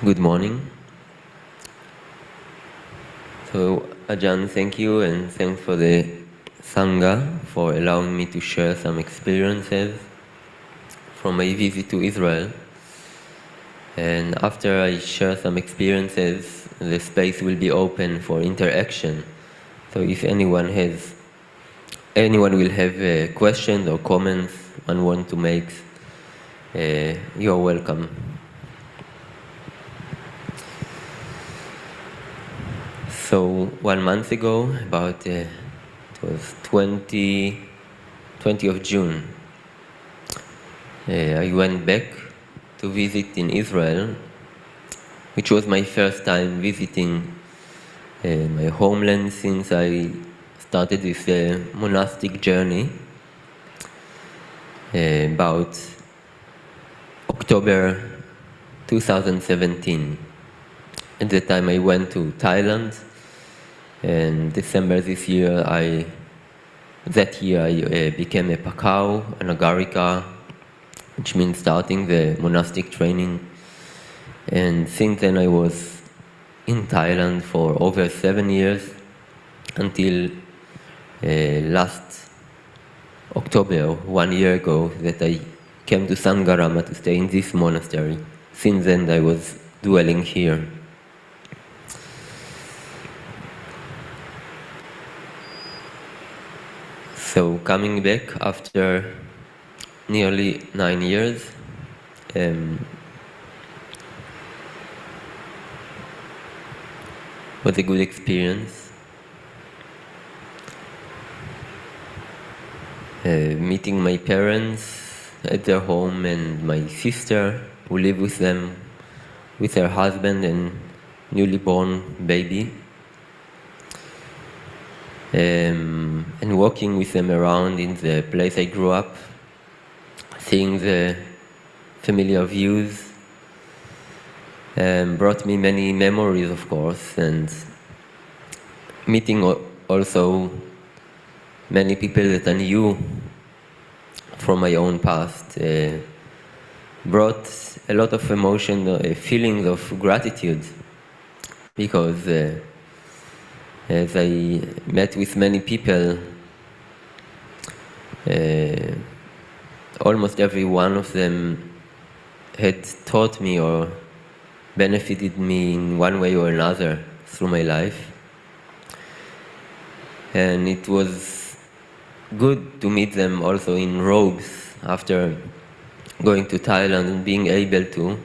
Good morning. So, Ajahn, thank you, and thanks for the Sangha for allowing me to share some experiences from my visit to Israel. And after I share some experiences, the space will be open for interaction. So if anyone will have questions or comments and want to make, you're welcome. So 1 month ago, it was 20 of June, I went back to visit in Israel, which was my first time visiting my homeland since I started this monastic journey about October 2017. At the time I went to Thailand, and December this year I became a Pakau, an Agarika, which means starting the monastic training. And since then I was in Thailand for over 7 years until last October, 1 year ago, that I came to Sangarama to stay in this monastery. Since then I was dwelling here. So coming back after nearly 9 years, was a good experience. Meeting my parents at their home and my sister who live with them, with her husband and newly born baby. And walking with them around in the place I grew up, seeing the familiar views, brought me many memories, of course, and meeting also many people that I knew from my own past brought a lot of emotion, feelings of gratitude, because as I met with many people, almost every one of them had taught me or benefited me in one way or another through my life. And it was good to meet them also in robes after going to Thailand and being able to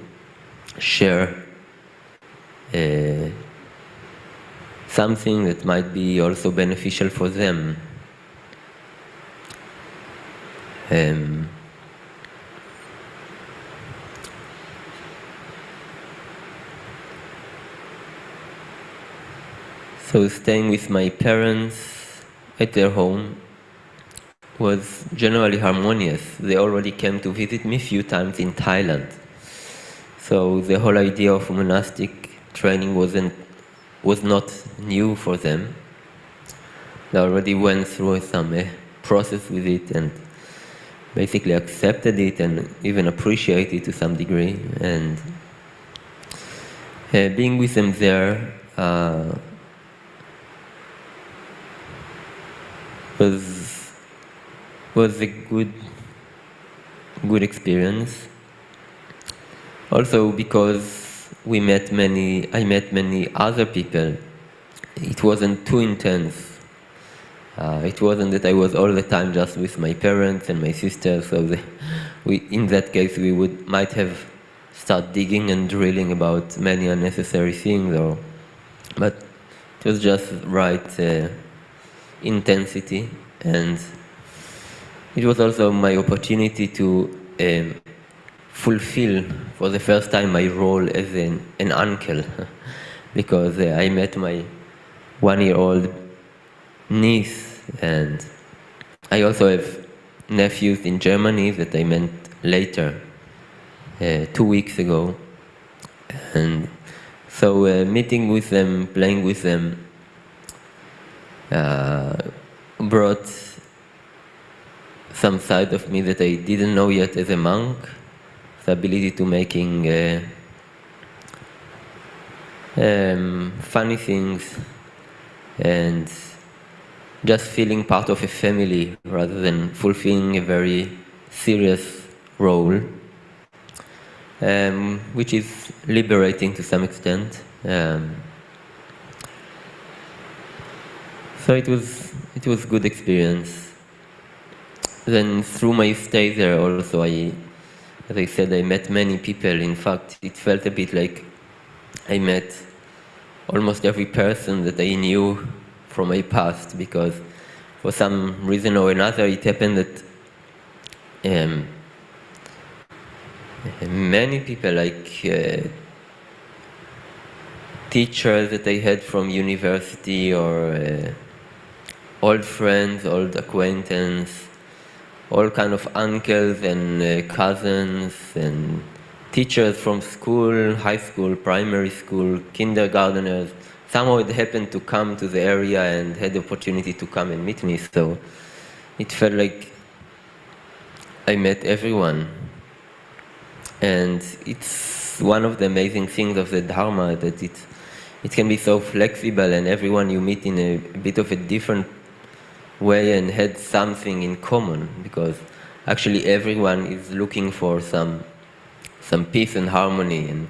share something that might be also beneficial for them. So staying with my parents at their home was generally harmonious. They already came to visit me a few times in Thailand. So the whole idea of monastic training was not new for them. They already went through some process with it and basically accepted it and even appreciated it to some degree. And being with them there was a good experience. Also because I met many other people. It wasn't too intense. It wasn't that I was all the time just with my parents and my sister. So in that case, we might have start digging and drilling about many unnecessary things, but it was just right intensity, and it was also my opportunity to fulfill for the first time my role as an uncle, because I met my 1-year-old niece, and I also have nephews in Germany that I met later, 2 weeks ago. And so meeting with them, playing with them, brought some side of me that I didn't know yet as a monk, the ability to making funny things, and just feeling part of a family rather than fulfilling a very serious role, which is liberating to some extent. So it was good experience. Then through my stay there also, as I said, I met many people. In fact, it felt a bit like I met almost every person that I knew from my past, because for some reason or another it happened that many people, like teachers that I had from university, or old friends, old acquaintances, all kind of uncles and cousins and teachers from school, high school, primary school, kindergarteners. Somehow it happened to come to the area and had the opportunity to come and meet me. So it felt like I met everyone. And it's one of the amazing things of the Dharma, that it can be so flexible, and everyone you meet in a bit of a different way and had something in common, because actually everyone is looking for some peace and harmony, and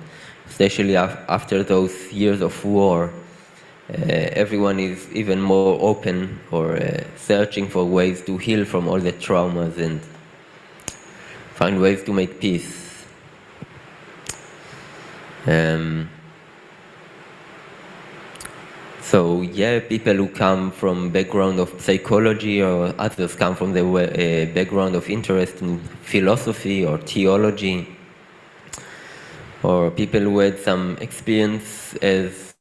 especially after those years of war, everyone is even more open, or searching for ways to heal from all the traumas and find ways to make peace. So yeah, people who come from background of psychology, or others come from the background of interest in philosophy or theology, or people who had some experience as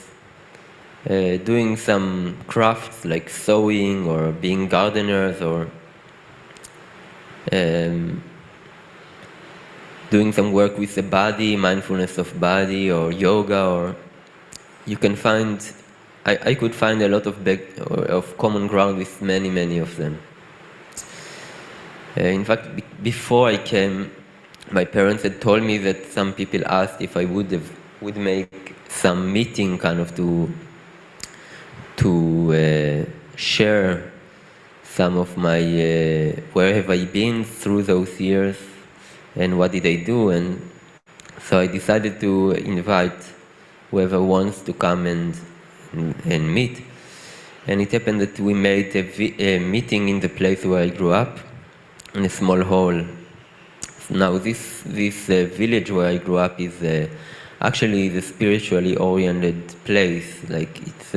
doing some crafts like sewing or being gardeners, or doing some work with the body, mindfulness of body, or yoga, or you can find, I could find a lot of common ground with many of them. In fact, before I came, my parents had told me that some people asked if I would make some meeting kind of to share some of my where have I been through those years and what did I do. And so I decided to invite whoever wants to come and meet. And it happened that we made a meeting in the place where I grew up, in a small hall. Now this village where I grew up is actually the spiritually oriented place. Like it's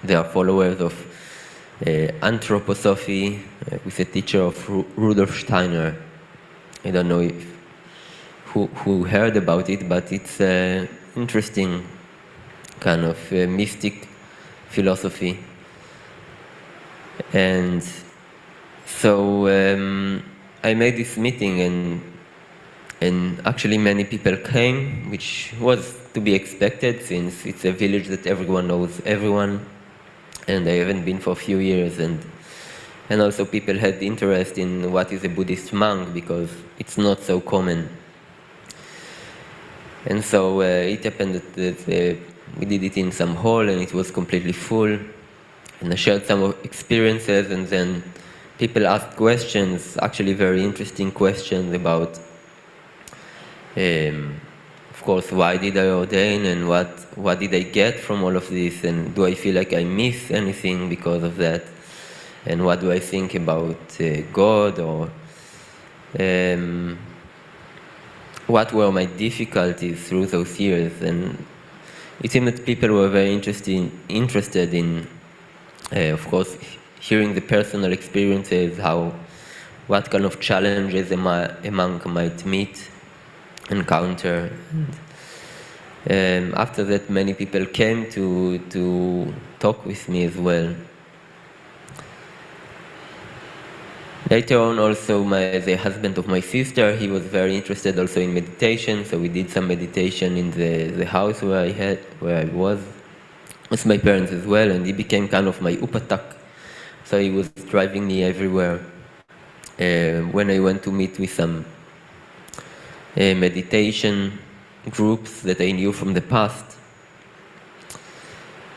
they are followers of anthroposophy with a teacher of Rudolf Steiner. I don't know if who heard about it, but it's interesting kind of mystic philosophy. And so I made this meeting, and actually many people came, which was to be expected since it's a village that everyone knows everyone, and I haven't been for a few years, and also people had interest in what is a Buddhist monk, because it's not so common. And so it happened that we did it in some hall, and it was completely full, and I shared some experiences, and then people asked questions, actually very interesting questions about, of course, why did I ordain, and what did I get from all of this, and do I feel like I miss anything because of that, and what do I think about God, or what were my difficulties through those years. And it seemed that people were very interested in, of course, hearing the personal experiences, what kind of challenges a monk might encounter. After that, many people came to talk with me as well. Later on, also, the husband of my sister, he was very interested also in meditation, so we did some meditation in the house where I was, with my parents as well, and he became kind of my upatak. So he was driving me everywhere. When I went to meet with some meditation groups that I knew from the past,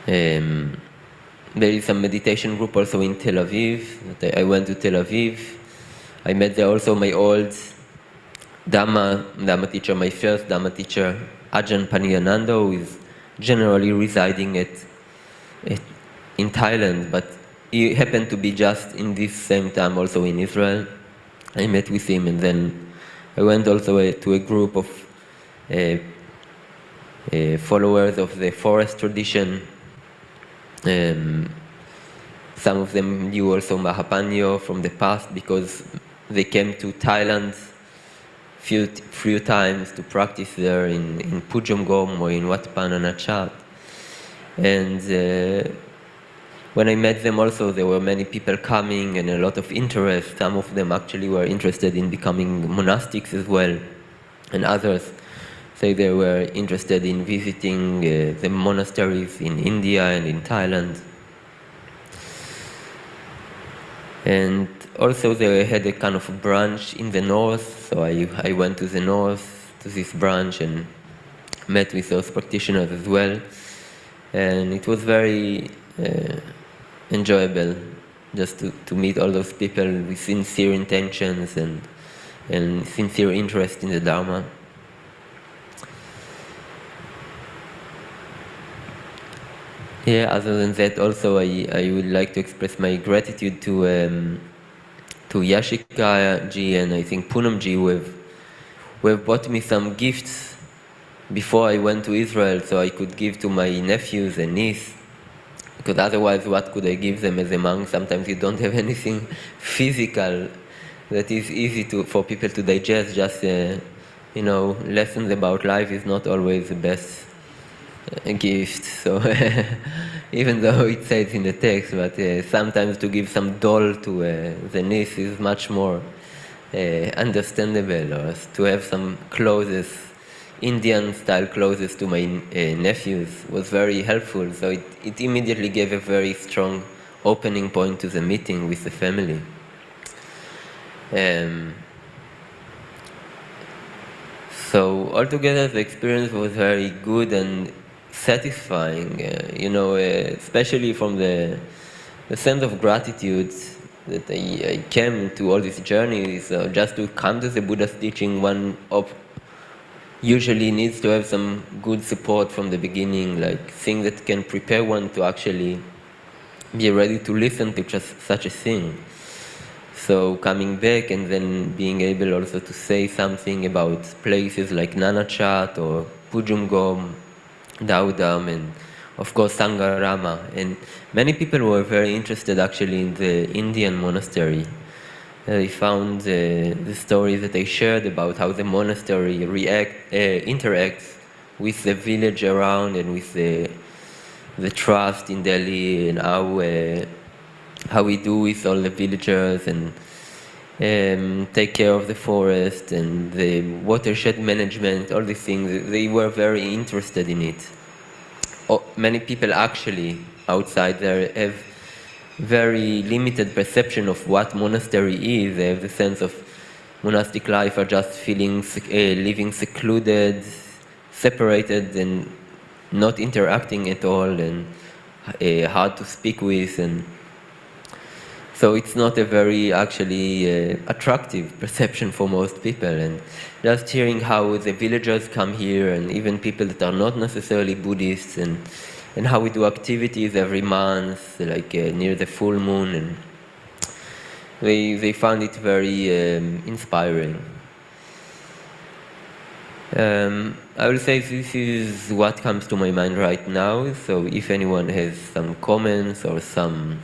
Um, there is a meditation group also in Tel Aviv. I went to Tel Aviv. I met there also my old Dhamma teacher, my first Dhamma teacher, Ajahn Paniyananda, who is generally residing in Thailand, but he happened to be just in this same time also in Israel. I met with him, and then I went also to a group of followers of the forest tradition. Some of them knew also Mahapanyo from the past because they came to Thailand few times to practice there in Pujamgom or in Wat Pananachat. And when I met them also, there were many people coming and a lot of interest. Some of them actually were interested in becoming monastics as well, and others say they were interested in visiting the monasteries in India and in Thailand. And also they had a kind of a branch in the north, so I went to the north, to this branch, and met with those practitioners as well. And it was very enjoyable just to meet all those people with sincere intentions and sincere interest in the Dharma. Yeah, other than that, also I would like to express my gratitude to Yashika ji and I think Poonam ji, who have bought me some gifts before I went to Israel, so I could give to my nephews and niece. Because otherwise, what could I give them as a monk? Sometimes you don't have anything physical that is easy for people to digest. Just lessons about life is not always the best gift. So even though it says in the text, but sometimes to give some doll to the niece is much more understandable, or to have some clothes, Indian style clothes to my nephews was very helpful. So it immediately gave a very strong opening point to the meeting with the family. So altogether the experience was very good and satisfying, especially from the sense of gratitude that I came to all these journeys. Just to come to the Buddha's teaching, one usually needs to have some good support from the beginning, like things that can prepare one to actually be ready to listen to just such a thing. So coming back and then being able also to say something about places like Nanachat or Pujumgom, Daudam, and of course Sangarama. And many people were very interested actually in the Indian monastery. They found the stories that I shared about how the monastery interacts with the village around and with the trust in Delhi, and how we do with all the villagers and take care of the forest and the watershed management, all these things. They were very interested in it. Many people actually outside there have very limited perception of what monastery is. They have the sense of monastic life are just living secluded, separated, and not interacting at all, and hard to speak with, and so it's not a very actually attractive perception for most people. And just hearing how the villagers come here, and even people that are not necessarily Buddhists, and how we do activities every month, like near the full moon, and they found it very inspiring. I will say this is what comes to my mind right now, so if anyone has some comments or some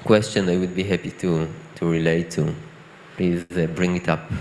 question, I would be happy to relate to. Please bring it up.